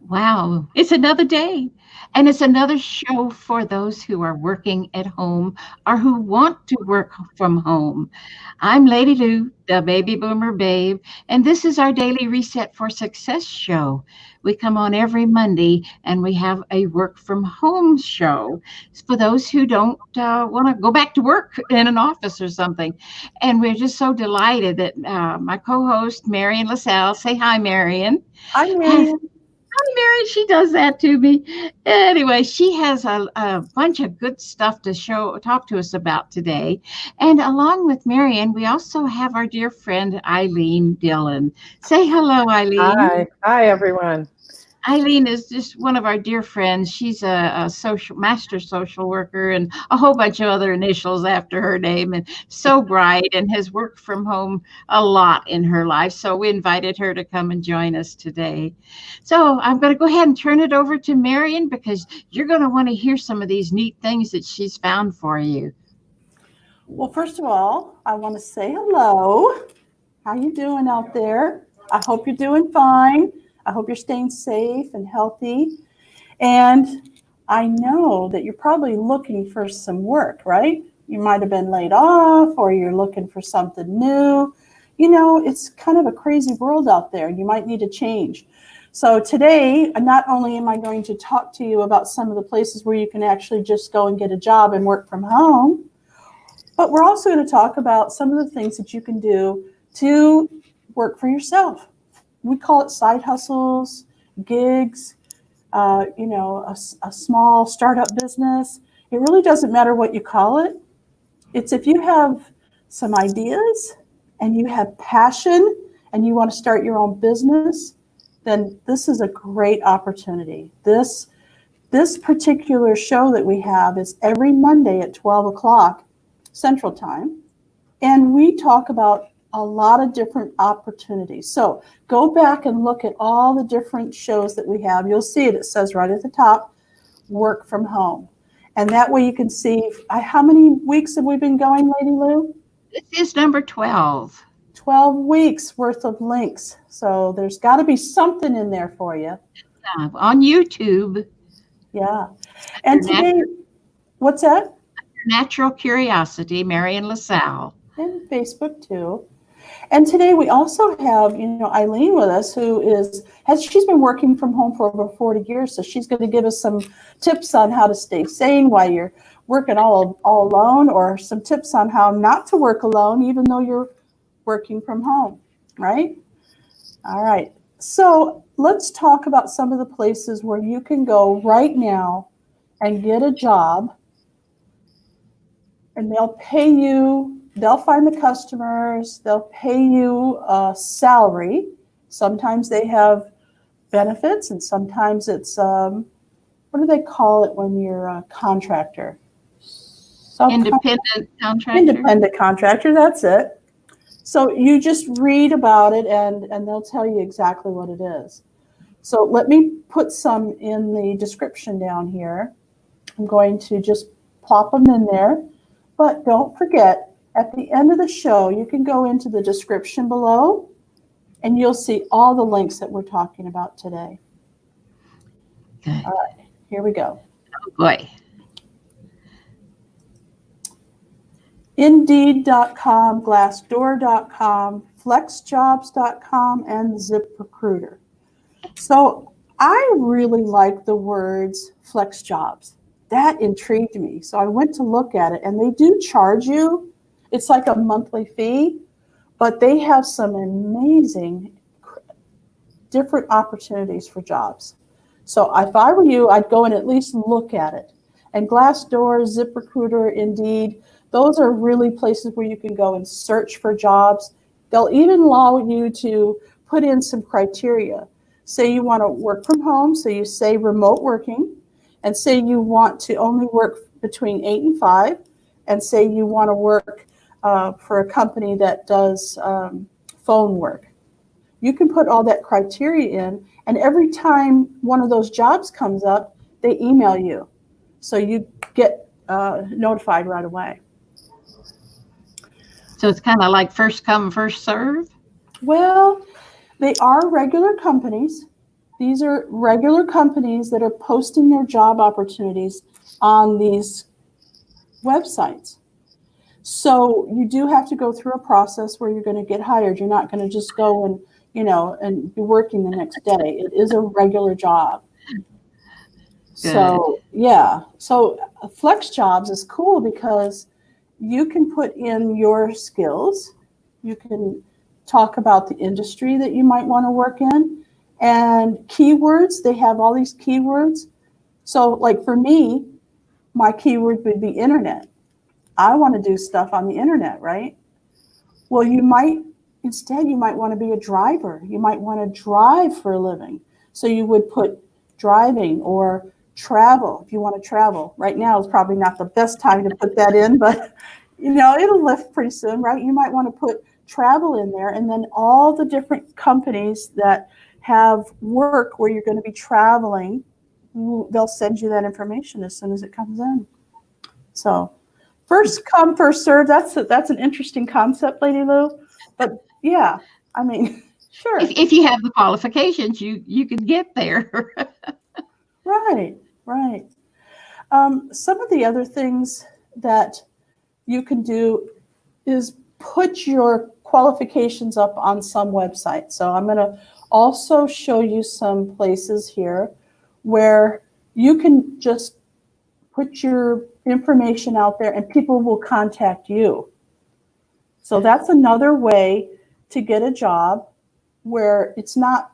Wow, it's another day. And it's another show for those who are working at home or who want to work from home. I'm Lady Lou, the baby boomer babe, and this is our daily Reset for Success show. We come on every Monday and we have a work from home show. It's for those who don't want to go back to work in an office or something. And we're just so delighted that my co host, Marian LaSalle, say hi, Marian. Hi, Marian. Mary, she does that to me. Anyway, she has a bunch of good stuff to talk to us about today. And along with Marian, we also have our dear friend Ilene Dillon. Say hello, Ilene. Hi. Hi, everyone. Eileen is just one of our dear friends. She's a social master social worker and a whole bunch of other initials after her name, and so bright and has worked from home a lot in her life. So we invited her to come and join us today. So I'm going to go ahead and turn it over to Marion because you're going to want to hear some of these neat things that she's found for you. Well, first of all, I want to say hello. How you doing out there? I hope you're doing fine. I hope you're staying safe and healthy. And I know that you're probably looking for some work, right? You might have been laid off or you're looking for something new. You know, it's kind of a crazy world out there. You might need a change. So today, not only am I going to talk to you about some of the places where you can actually just go and get a job and work from home, but we're also going to talk about some of the things that you can do to work for yourself. We call it side hustles, gigs, a small startup business. It really doesn't matter what you call it. It's if you have some ideas and you have passion and you want to start your own business, then this is a great opportunity. This particular show that we have is every Monday at 12 o'clock Central Time. And we talk about a lot of different opportunities. So go back and look at all the different shows that we have. You'll see it. It says right at the top, work from home. And that way you can see how many weeks have we been going, Lady Lou? This is number 12. 12 weeks worth of links. So there's got to be something in there for you. On YouTube. Yeah. And today, what's that? Natural Curiosity, Marian LaSalle. And Facebook too. And today we also have, Eileen with us, she's been working from home for over 40 years. So she's going to give us some tips on how to stay sane while you're working all alone, or some tips on how not to work alone, even though you're working from home, right? All right. So let's talk about some of the places where you can go right now and get a job, and they'll pay you. They'll find the customers, they'll pay you a salary. Sometimes they have benefits, and sometimes it's, what do they call it when you're a contractor? Independent contractor. Independent contractor, that's it. So you just read about it and they'll tell you exactly what it is. So let me put some in the description down here. I'm going to just plop them in there, but don't forget, at the end of the show, you can go into the description below and you'll see all the links that we're talking about today. Good. All right, here we go. Oh boy. Indeed.com, Glassdoor.com, FlexJobs.com, and ZipRecruiter. So I really like the words FlexJobs. That intrigued me. So I went to look at it, and they do charge you. It's like a monthly fee, but they have some amazing different opportunities for jobs. So if I were you, I'd go and at least look at it. And Glassdoor, ZipRecruiter, Indeed, those are really places where you can go and search for jobs. They'll even allow you to put in some criteria. Say you want to work from home, so you say remote working, and say you want to only work between 8 and 5, and say you want to work for a company that does phone work. You can put all that criteria in, and every time one of those jobs comes up, they email you. So you get notified right away. So it's kind of like first come, first serve? Well, they are regular companies. These are regular companies that are posting their job opportunities on these websites. So you do have to go through a process where you're going to get hired. You're not going to just go and, and be working the next day. It is a regular job. So, yeah. So Flex Jobs is cool because you can put in your skills. You can talk about the industry that you might want to work in and keywords. They have all these keywords. So like for me, my keyword would be internet. I want to do stuff on the internet, right? Well, you might want to be a driver. You might want to drive for a living. So you would put driving or travel if you want to travel. Right now is probably not the best time to put that in, but it'll lift pretty soon, right? You might want to put travel in there, and then all the different companies that have work where you're going to be traveling, they'll send you that information as soon as it comes in. So first come, first serve. That's an interesting concept, Lady Lou. But yeah, I mean, sure. If you have the qualifications, you can get there. Right. Some of the other things that you can do is put your qualifications up on some website. So I'm going to also show you some places here where you can just put your information out there and people will contact you. So that's another way to get a job where it's not,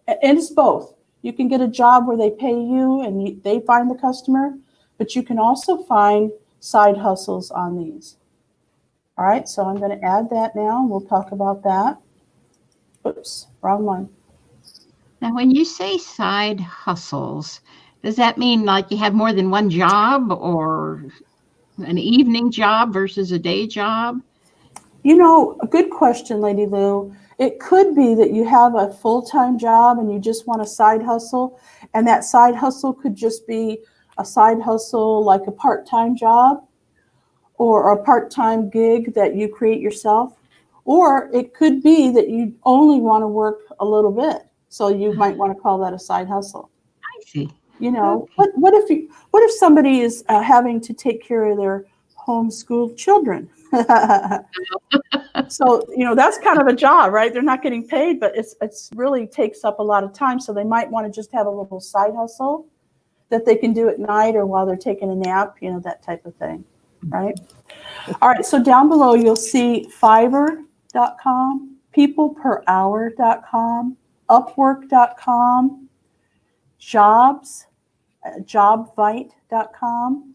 and it's both. You can get a job where they pay you and they find the customer, but you can also find side hustles on these. All right, so I'm going to add that now. We'll talk about that. Oops, wrong one. Now, when you say side hustles, does that mean like you have more than one job or an evening job versus a day job? A good question, Lady Lou. It could be that you have a full-time job and you just want a side hustle, and that side hustle could just be a side hustle like a part-time job or a part-time gig that you create yourself. Or it could be that you only want to work a little bit. So you might want to call that a side hustle. I see. Okay. What if somebody is having to take care of their homeschooled children? So, that's kind of a job, right? They're not getting paid, but it's really takes up a lot of time. So they might want to just have a little side hustle that they can do at night or while they're taking a nap, that type of thing, right? All right, so down below you'll see Fiverr.com, peopleperhour.com, Upwork.com, jobvite.com.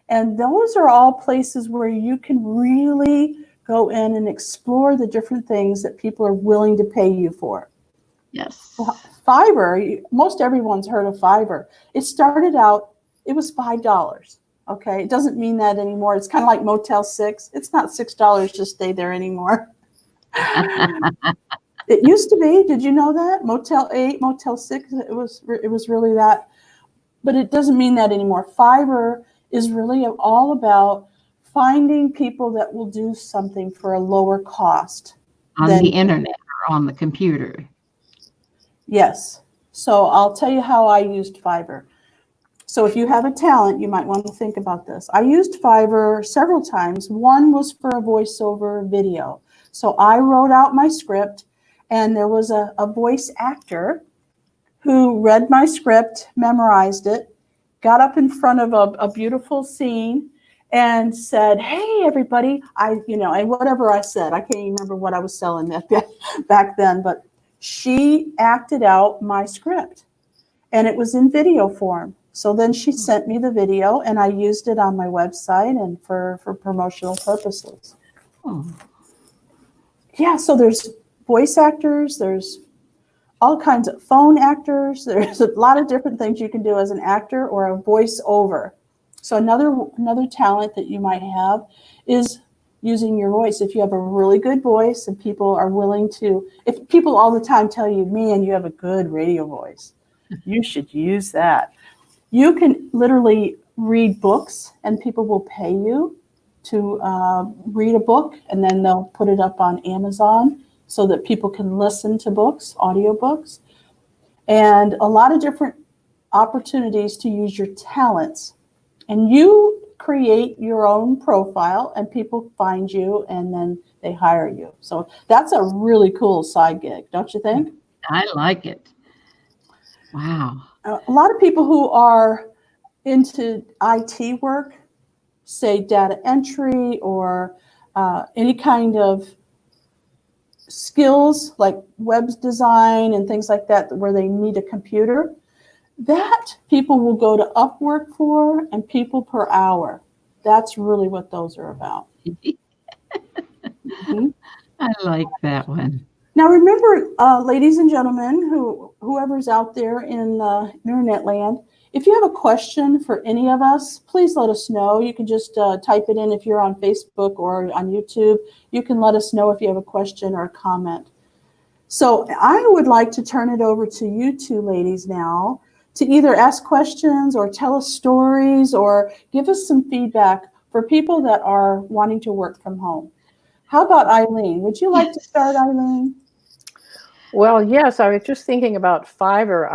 And those are all places where you can really go in and explore the different things that people are willing to pay you for. Yes. Fiverr, most everyone's heard of Fiverr. It started out, it was $5. Okay, it doesn't mean that anymore. It's kind of like Motel 6. It's not $6 to stay there anymore. It used to be. Did you know that? Motel 8, Motel 6, it was really that. But it doesn't mean that anymore. Fiverr is really all about finding people that will do something for a lower cost. On the internet or on the computer. Yes. So I'll tell you how I used Fiverr. So if you have a talent, you might want to think about this. I used Fiverr several times. One was for a voiceover video. So I wrote out my script, and there was a voice actor who read my script, memorized it, got up in front of a beautiful scene and said, "Hey, everybody," and whatever I said, I can't even remember what I was selling back then, but she acted out my script, and it was in video form. So then she sent me the video, and I used it on my website and for promotional purposes. Oh. Yeah, so there's voice actors, there's all kinds of phone actors. There's a lot of different things you can do as an actor or a voiceover. So another talent that you might have is using your voice. If you have a really good voice and people are willing to, if people all the time tell you, "Man, you have a good radio voice, you should use that." You can literally read books and people will pay you to read a book, and then they'll put it up on Amazon so that people can listen to books, audiobooks. and a lot of different opportunities to use your talents. And you create your own profile and people find you and then they hire you. So that's a really cool side gig, don't you think? I like it. Wow. A lot of people who are into IT work, say data entry or any kind of skills like web design and things like that, where they need a computer, that people will go to Upwork for, and people per hour. That's really what those are about. Mhm. I like that one. Now, remember, ladies and gentlemen, whoever's out there in internet land, if you have a question for any of us, please let us know. You can just type it in if you're on Facebook or on YouTube. You can let us know if you have a question or a comment. So I would like to turn it over to you two ladies now to either ask questions or tell us stories or give us some feedback for people that are wanting to work from home. How about Eileen? Would you like to start, Eileen? Well, yes, I was just thinking about Fiverr.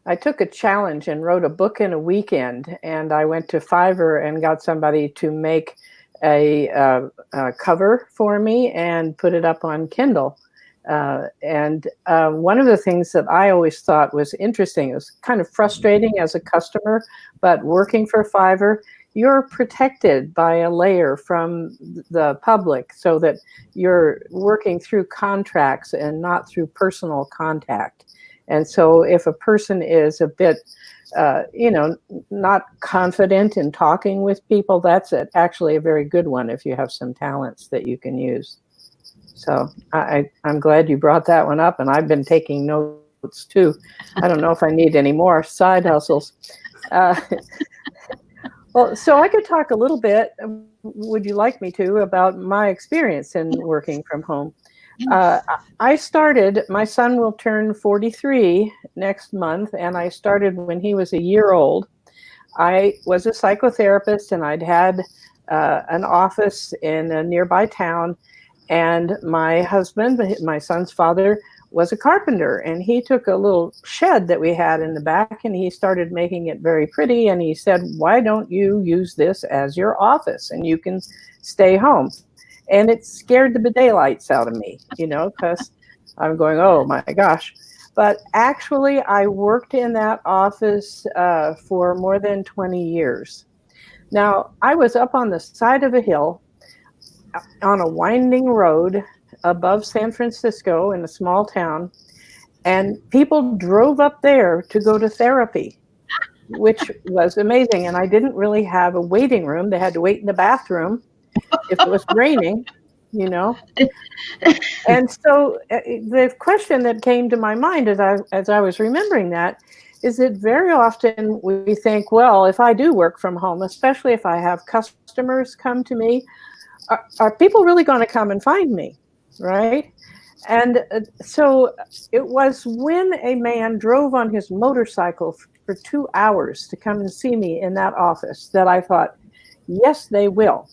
I took a challenge and wrote a book in a weekend, and I went to Fiverr and got somebody to make a cover for me and put it up on Kindle. And one of the things that I always thought was interesting, it was kind of frustrating as a customer, but working for Fiverr, you're protected by a layer from the public so that you're working through contracts and not through personal contact. And so if a person is a bit, not confident in talking with people, that's actually a very good one if you have some talents that you can use. So I'm glad you brought that one up, and I've been taking notes too. I don't know if I need any more side hustles. Well, so I could talk a little bit, would you like me to, about my experience in working from home. I started, my son will turn 43 next month, and I started when he was a year old. I was a psychotherapist, and I'd had an office in a nearby town, and my husband, my son's father, was a carpenter, and he took a little shed that we had in the back and he started making it very pretty, and he said, why don't you use this as your office and you can stay home? And it scared the daylights out of me, because I'm going, oh my gosh. But actually I worked in that office for more than 20 years. Now, I was up on the side of a hill on a winding road above San Francisco in a small town, and people drove up there to go to therapy, which was amazing. And I didn't really have a waiting room. They had to wait in the bathroom if it was raining, And so the question that came to my mind as I was remembering that is that very often we think, well, if I do work from home, especially if I have customers come to me, are people really going to come and find me? Right? And so it was when a man drove on his motorcycle for 2 hours to come and see me in that office that I thought, yes, they will.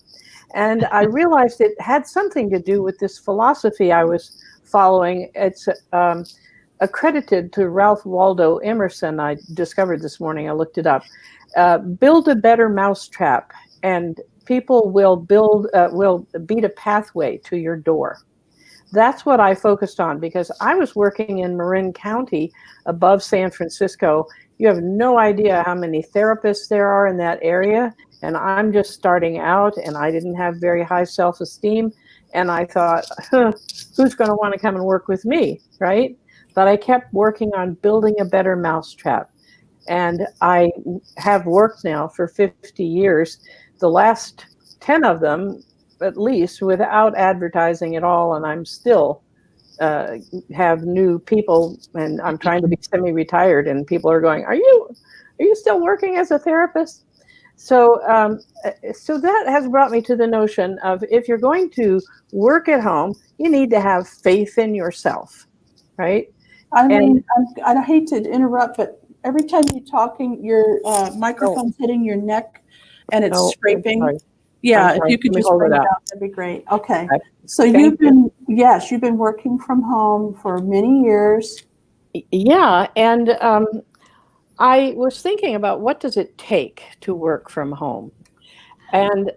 And I realized it had something to do with this philosophy I was following. It's accredited to Ralph Waldo Emerson. I discovered this morning, I looked it up. Build a better mousetrap, and people will beat a pathway to your door. That's what I focused on, because I was working in Marin County above San Francisco. You have no idea how many therapists there are in that area. And I'm just starting out, and I didn't have very high self-esteem. And I thought, who's going to want to come and work with me, right? But I kept working on building a better mousetrap. And I have worked now for 50 years, the last 10 of them, at least, without advertising at all, and I'm still have new people, and I'm trying to be semi-retired, and people are going, are you still working as a therapist? So that has brought me to the notion of, if you're going to work at home, you need to have faith in yourself, right? I mean, I hate to interrupt, but every time you're talking, your microphone's hitting your neck, and it's scraping. Yeah, if you could just bring it out, that'd be great. Okay. So you've been working from home for many years. Yeah, and I was thinking about what does it take to work from home? And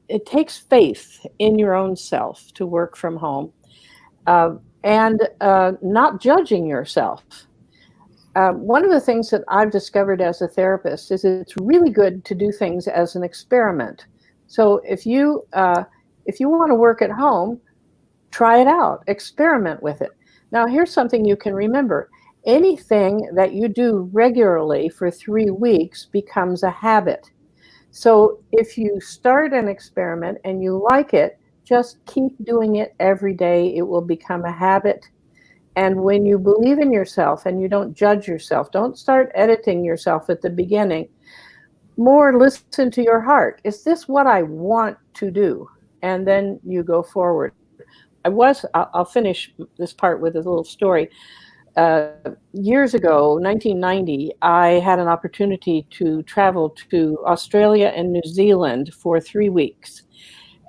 it takes faith in your own self to work from home, and not judging yourself. One of the things that I've discovered as a therapist is it's really good to do things as an experiment. So if you want to work at home, try it out, experiment with it. Now, here's something you can remember. Anything that you do regularly for 3 weeks becomes a habit. So if you start an experiment and you like it, just keep doing it every day. It will become a habit. And when you believe in yourself and you don't judge yourself, don't start editing yourself at the beginning. More listen to your heart. Is this what I want to do? And then you go forward. I'll finish this part with a little story. Years ago, 1990, I had an opportunity to travel to Australia and New Zealand for 3 weeks.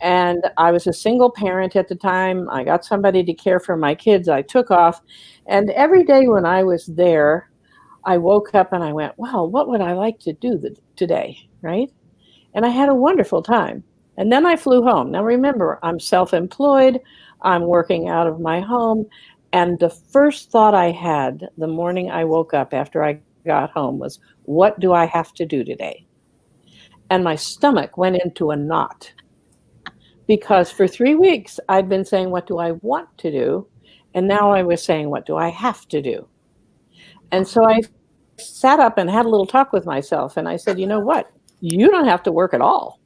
And I was a single parent at the time. I got somebody to care for my kids. I took off. And every day when I was there, I woke up and I went, well, what would I like to do today? Right? And I had a wonderful time. And then I flew home. Now, remember, I'm self employed, I'm working out of my home. And the first thought I had the morning I woke up after I got home was, what do I have to do today? And my stomach went into a knot because for 3 weeks I'd been saying, what do I want to do? And now I was saying, what do I have to do? And so I sat up and had a little talk with myself. And I said, you know what? You don't have to work at all.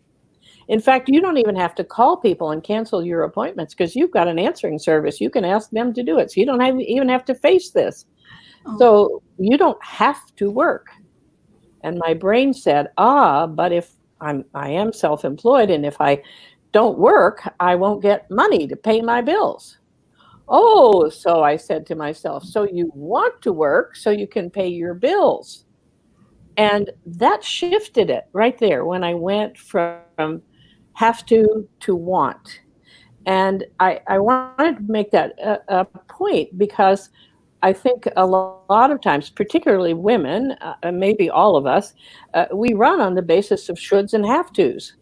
In fact, you don't even have to call people and cancel your appointments because you've got an answering service. You can ask them to do it. So you don't even have to face this. Oh. So you don't have to work. And my brain said, but if I am self-employed and if I don't work, I won't get money to pay my bills. Oh, so I said to myself, so you want to work so you can pay your bills. And that shifted it right there when I went from have to want. And I wanted to make that a point because I think a lot of times, particularly women, maybe all of us, we run on the basis of shoulds and have tos.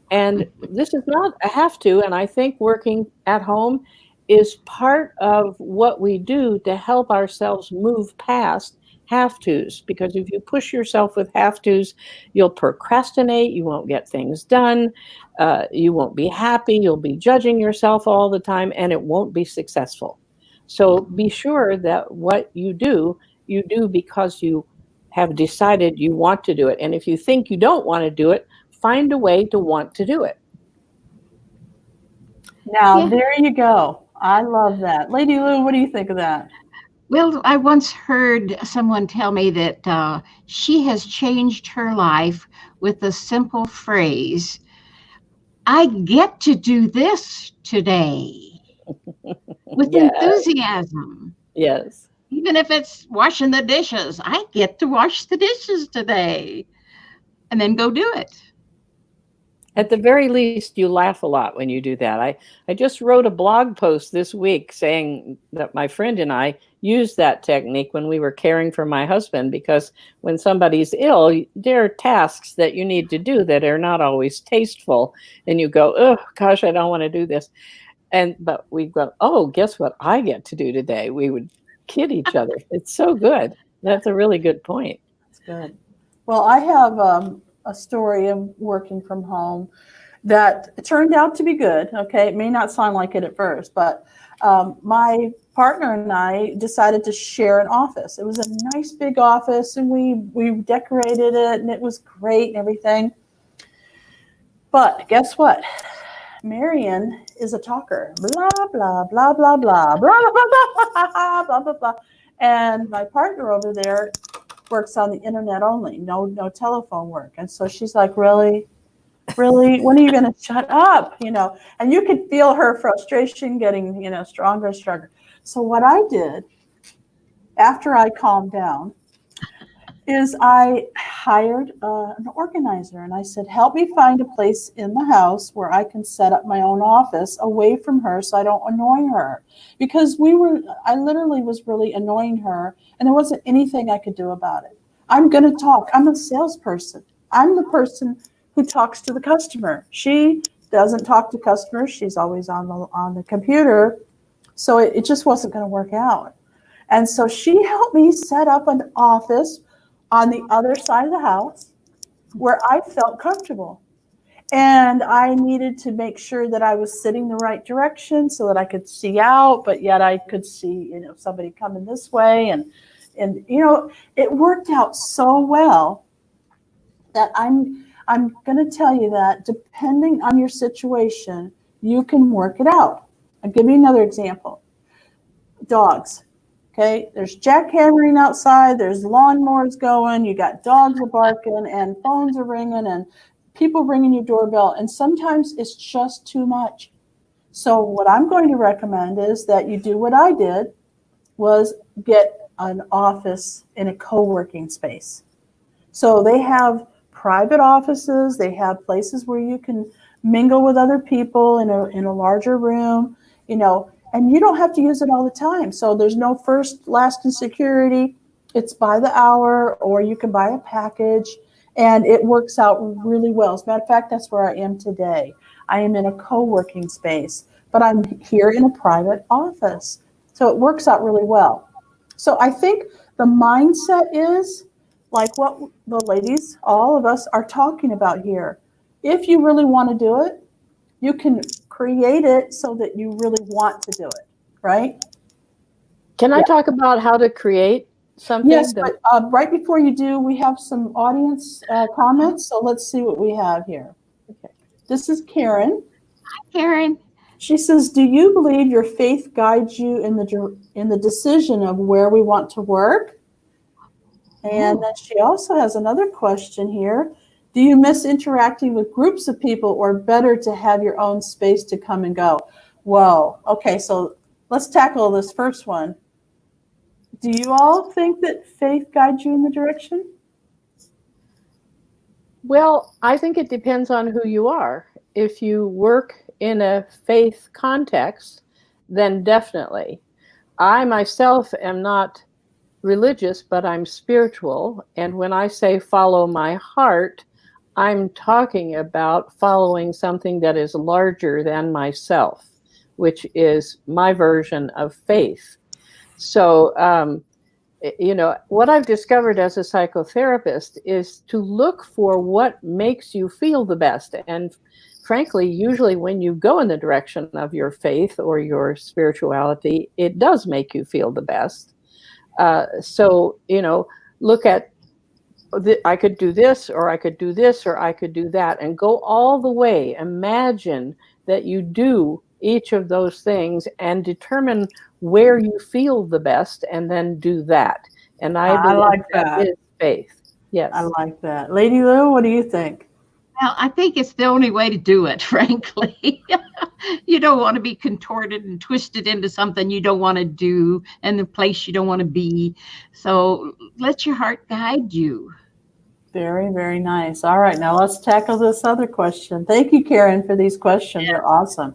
And this is not a have to. And I think working at home is part of what we do to help ourselves move past have tos. Because if you push yourself with have tos, you'll procrastinate, you won't get things done, you won't be happy, you'll be judging yourself all the time, and it won't be successful. So be sure that what you do because you have decided you want to do it. And if you think you don't want to do it, find a way to want to do it. Now, there you go. I love that. Lady Lou, what do you think of that? Well, I once heard someone tell me that she has changed her life with the simple phrase, I get to do this today, with Yes. enthusiasm. Yes. Even if it's washing the dishes, I get to wash the dishes today, and then go do it. At the very least, you laugh a lot when you do that. I just wrote a blog post this week saying that my friend and I used that technique when we were caring for my husband, because when somebody's ill, there are tasks that you need to do that are not always tasteful. And you go, oh, gosh, I don't want to do this. But we go, oh, guess what I get to do today? We would kid each other. It's so good. That's a really good point. It's good. Well, I have a story of working from home that turned out to be good. Okay, it may not sound like it at first, but my partner and I decided to share an office. It was a nice big office, and we decorated it, and it was great and everything. But guess what? Marian is a talker. Blah blah blah blah blah blah blah blah blah blah blah. And my partner over there works on the internet only, no telephone work. And so she's like, really, when are you going to shut up? And you could feel her frustration getting, stronger and stronger. So what I did after I calmed down is I hired an organizer, and I said, help me find a place in the house where I can set up my own office away from her so I don't annoy her. Because I literally was really annoying her, and there wasn't anything I could do about it. I'm going to talk. I'm a salesperson. I'm the person who talks to the customer. She doesn't talk to customers. She's always on the computer. So it just wasn't going to work out. And so she helped me set up an office on the other side of the house where I felt comfortable. And I needed to make sure that I was sitting the right direction so that I could see out, but yet I could see, somebody coming this way. And it worked out so well that I'm going to tell you that depending on your situation, you can work it out. I'll give you another example. Dogs. Okay, there's jackhammering outside, there's lawnmowers going, you got dogs are barking and phones are ringing and people ringing your doorbell, and sometimes it's just too much. So what I'm going to recommend is that you do what I did, was get an office in a co-working space. So they have private offices, they have places where you can mingle with other people in a larger room, and you don't have to use it all the time. So there's no first, last, and security. It's by the hour, or you can buy a package, and it works out really well. As a matter of fact, that's where I am today. I am in a co-working space, but I'm here in a private office. So it works out really well. So I think the mindset is like what the ladies, all of us, are talking about here. If you really want to do it, you can create it so that you really want to do it, right? Can I talk about how to create something? Yes, but right before you do, we have some audience comments, so let's see what we have here. Okay. This is Karen. Hi, Karen. She says, do you believe your faith guides you in the decision of where we want to work? And then she also has another question here. Do you miss interacting with groups of people, or better to have your own space to come and go? Well, okay, so let's tackle this first one. Do you all think that faith guides you in the direction? Well, I think it depends on who you are. If you work in a faith context, then definitely. I myself am not religious, but I'm spiritual. And when I say follow my heart, I'm talking about following something that is larger than myself, which is my version of faith. So, what I've discovered as a psychotherapist is to look for what makes you feel the best. And frankly, usually when you go in the direction of your faith or your spirituality, it does make you feel the best. So, look at, I could do this, or I could do this, or I could do that, and go all the way. Imagine that you do each of those things and determine where you feel the best, and then do that. And I like that. Is faith. Yes. I like that. Lady Lou, what do you think? Well, I think it's the only way to do it, frankly. You don't want to be contorted and twisted into something you don't want to do and the place you don't want to be. So let your heart guide you. Very, very nice. All right, now let's tackle this other question. Thank you, Karen, for these questions. They're awesome.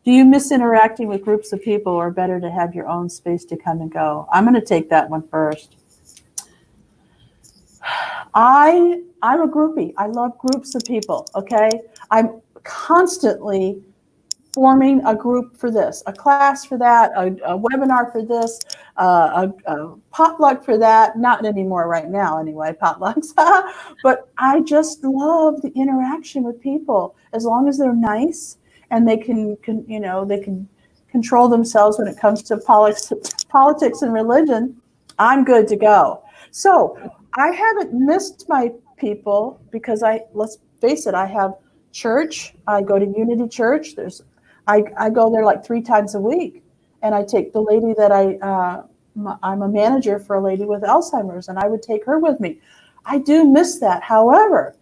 Do you miss interacting with groups of people, or better to have your own space to come and go? I'm going to take that one first. I'm a groupie. I love groups of people, okay? I'm constantly forming a group for this, a class for that, a webinar for this, a potluck for that. Not anymore right now, anyway, potlucks. But I just love the interaction with people, as long as they're nice and they can control themselves when it comes to politics and religion. I'm good to go. So I haven't missed my people because let's face it, I have church. I go to Unity Church. I go there like 3 times a week, and I take the lady that I'm a manager for a lady with Alzheimer's, and I would take her with me. I do miss that. However,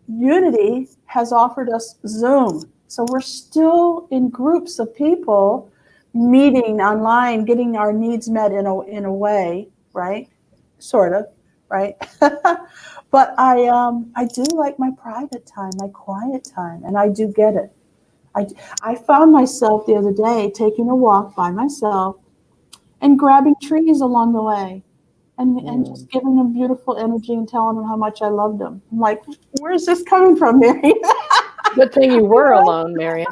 Unity has offered us Zoom. So we're still in groups of people meeting online, getting our needs met in a way, right? Sort of. right? But I do like my private time, my quiet time, and I do get it. I, I found myself the other day taking a walk by myself and grabbing trees along the way and just giving them beautiful energy and telling them how much I loved them. I'm like, where's this coming from, Mary? Good thing you were alone, Marian.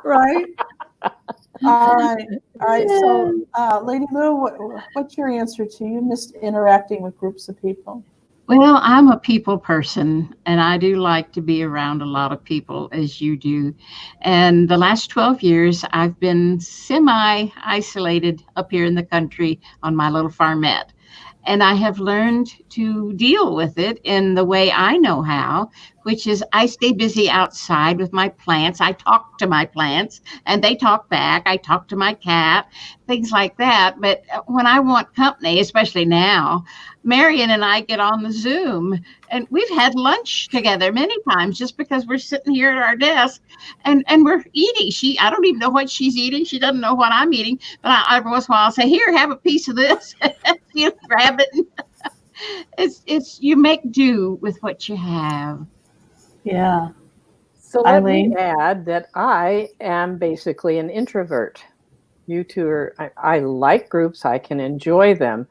Right? All right. All right. So, Lady Lou, what's your answer to you missed interacting with groups of people? Well, I'm a people person and I do like to be around a lot of people as you do. And the last 12 years, I've been semi isolated up here in the country on my little farmette. And I have learned to deal with it in the way I know how, which is I stay busy outside with my plants. I talk to my plants and they talk back. I talk to my cat, things like that. But when I want company, especially now, Marian and I get on the Zoom and we've had lunch together many times just because we're sitting here at our desk and we're eating. I don't even know what she's eating. She doesn't know what I'm eating, but every once in a while I'll say, here, have a piece of this. You grab it. It's you make do with what you have. Yeah. So let me Eileen? add that I am basically an introvert. You two are, I like groups, I can enjoy them,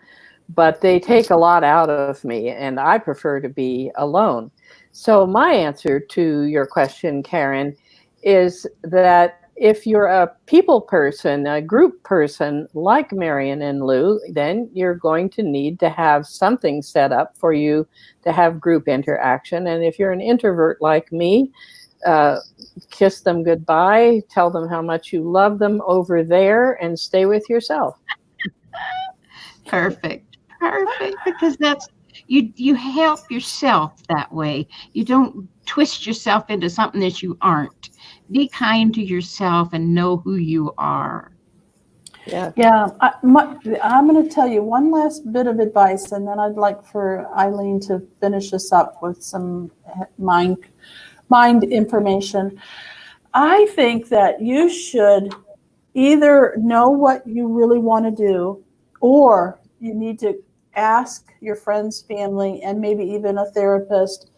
but they take a lot out of me, and I prefer to be alone. So my answer to your question, Karen, is that if you're a people person, a group person like Marian and Lou, then you're going to need to have something set up for you to have group interaction. And if you're an introvert like me, uh, kiss them goodbye, tell them how much you love them over there, and stay with yourself. Perfect. Perfect. Because that's you help yourself that way. You don't twist yourself into something that you aren't. Be kind to yourself and know who you are. Yeah. Yeah. I'm going to tell you one last bit of advice, and then I'd like for Eileen to finish us up with some mind information. I think that you should either know what you really want to do, or you need to ask your friends, family, and maybe even a therapist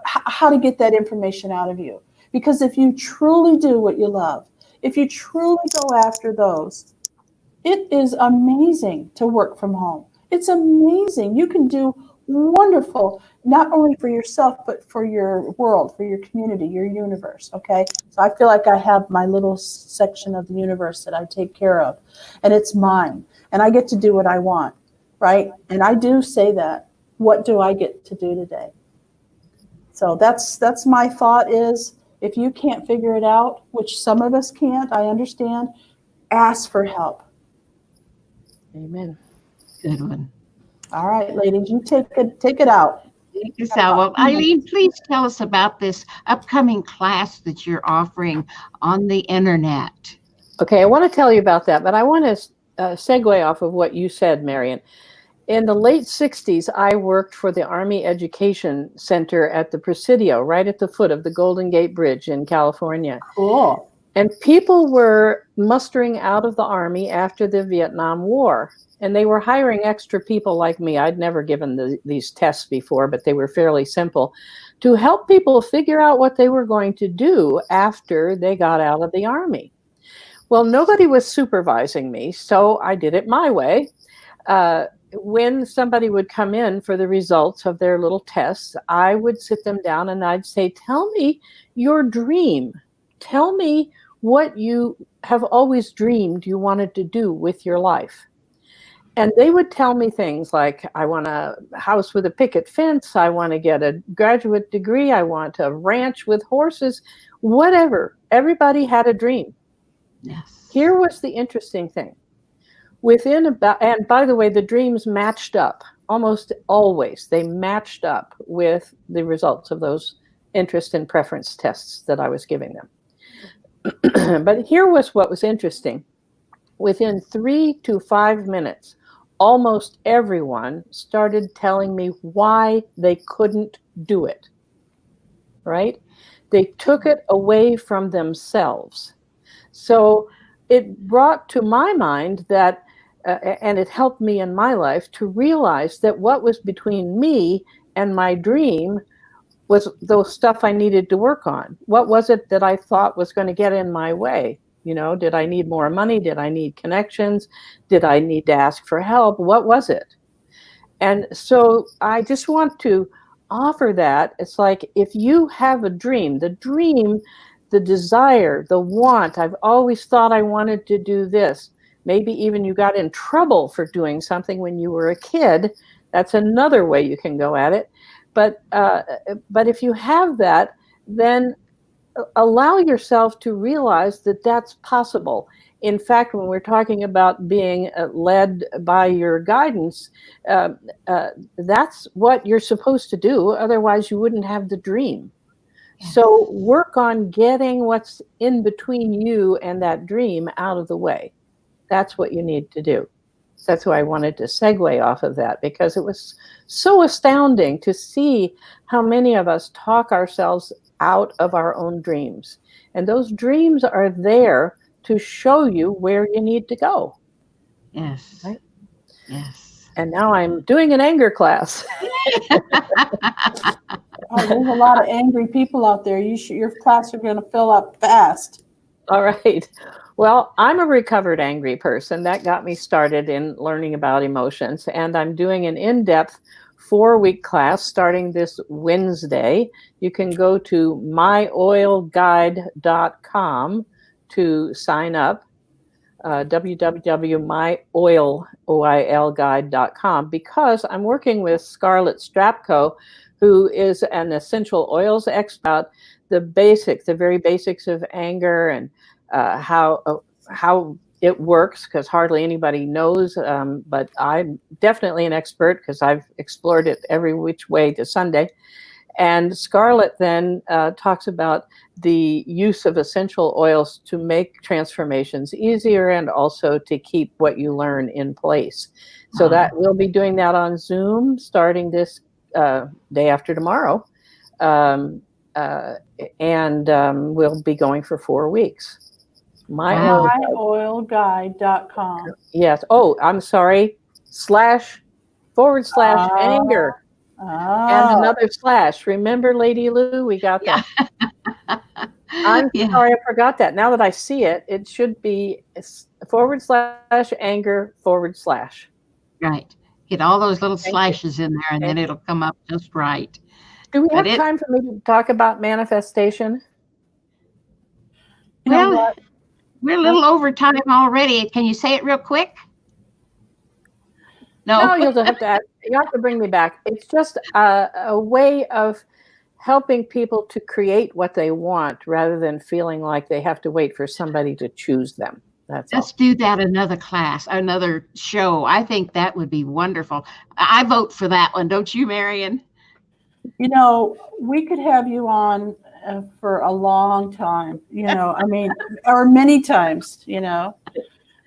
how to get that information out of you. Because if you truly do what you love, if you truly go after those, it is amazing to work from home. It's amazing. You can do wonderful, not only for yourself, but for your world, for your community, your universe. Okay. So I feel like I have my little section of the universe that I take care of, and it's mine, and I get to do what I want. Right. And I do say that. What do I get to do today? So that's my thought is, if you can't figure it out, which some of us can't, I understand, ask for help. Amen. Good one. All right, ladies, you take it out. Thank you, Sal. Well, Eileen, please tell us about this upcoming class that you're offering on the internet. Okay, I want to tell you about that, but I want to segue off of what you said, Marian. In the late 60s, I worked for the Army Education Center at the Presidio, right at the foot of the Golden Gate Bridge in California. Cool. And people were mustering out of the Army after the Vietnam War, and they were hiring extra people like me. I'd never given these tests before, but they were fairly simple, to help people figure out what they were going to do after they got out of the Army. Well, nobody was supervising me, so I did it my way. When somebody would come in for the results of their little tests, I would sit them down and I'd say, tell me your dream. Tell me what you have always dreamed you wanted to do with your life. And they would tell me things like, I want a house with a picket fence. I want to get a graduate degree. I want a ranch with horses, whatever. Everybody had a dream. Yes. Here was the interesting thing. Within about, and by the way, the dreams matched up almost always. They matched up with the results of those interest and preference tests that I was giving them. But here was what was interesting. Within 3 to 5 minutes, almost everyone started telling me why they couldn't do it, right? They took it away from themselves. So it brought to my mind that and it helped me in my life to realize that what was between me and my dream was the stuff I needed to work on. What was it that I thought was going to get in my way? Did I need more money? Did I need connections? Did I need to ask for help? What was it? And so I just want to offer that. It's like, if you have a dream, the desire, the want, I've always thought I wanted to do this. Maybe even you got in trouble for doing something when you were a kid. That's another way you can go at it. But if you have that, then allow yourself to realize that that's possible. In fact, when we're talking about being led by your guidance, that's what you're supposed to do. Otherwise, you wouldn't have the dream. Yes. So work on getting what's in between you and that dream out of the way. That's what you need to do. That's why I wanted to segue off of that, because it was so astounding to see how many of us talk ourselves out of our own dreams. And those dreams are there to show you where you need to go. Yes. Right? Yes. And now I'm doing an anger class. Oh, there's a lot of angry people out there. Your class are going to fill up fast. All right. Well, I'm a recovered angry person. That got me started in learning about emotions. And I'm doing an in-depth 4-week class starting this Wednesday. You can go to myoilguide.com to sign up, www.myoilguide.com, because I'm working with Scarlett Strapko, who is an essential oils expert, the very basics of anger and how it works, because hardly anybody knows, but I'm definitely an expert because I've explored it every which way to Sunday. And Scarlett then talks about the use of essential oils to make transformations easier and also to keep what you learn in place. So that we'll be doing that on Zoom starting this day after tomorrow. And we'll be going for 4 weeks. Myoilguide.com. Yes. Oh, I'm sorry. //anger. And another slash. Remember, Lady Lou, we got that. I'm sorry, I forgot that. Now that I see it, it should be /anger/. Right. Get all those little slashes in there, and then it'll come up just right. Do we have time for me to talk about manifestation? Well, we're a little over time already. Can you say it real quick? No, you'll have to bring me back. It's just a way of helping people to create what they want rather than feeling like they have to wait for somebody to choose them. Let's do that another class, another show. I think that would be wonderful. I vote for that one. Don't you, Marian? We could have you on for a long time, or many times,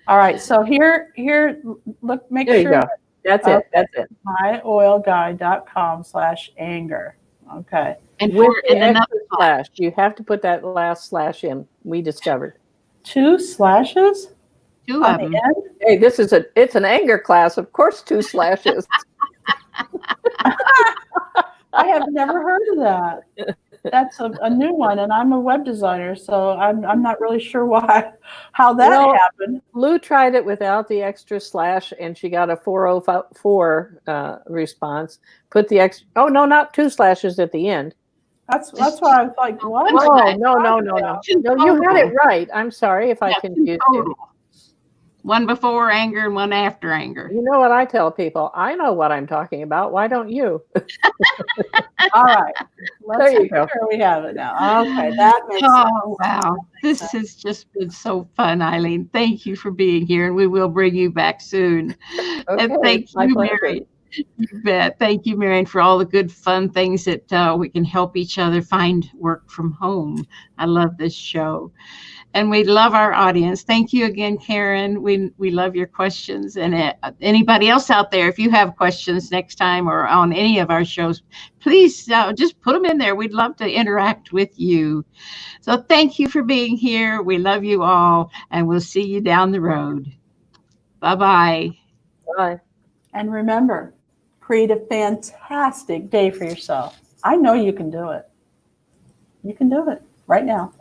All right. So here, look, make there sure. You go. That's it. That's it. myoilguide.com/anger. Okay. And with another slash, you have to put that last slash in. We discovered 2 slashes. 2 of them. Hey, it's an anger class. Of course, 2 slashes. I have never heard of that. That's a new one, and I'm a web designer, so I'm not really sure how that happened. Lou tried it without the extra slash, and she got a 404 response. Put the extra. Oh no, not 2 slashes at the end. That's why I was like, what? Oh no! No, you had it right. I'm sorry if I confused you. 1 before anger and 1 after anger. You know what I tell people? I know what I'm talking about. Why don't you? All right. Let's make sure we have it now. Okay, that makes sense. Oh, wow. This has just been so fun, Eileen. Thank you for being here, and we will bring you back soon. Okay, and thank you, Marian. You bet. Thank you, Marian, for all the good, fun things that we can help each other find work from home. I love this show. And we love our audience. Thank you again, Karen. We love your questions. And anybody else out there, if you have questions next time or on any of our shows, please just put them in there. We'd love to interact with you. So thank you for being here. We love you all, and we'll see you down the road. Bye-bye. Bye. And remember, create a fantastic day for yourself. I know you can do it. You can do it right now.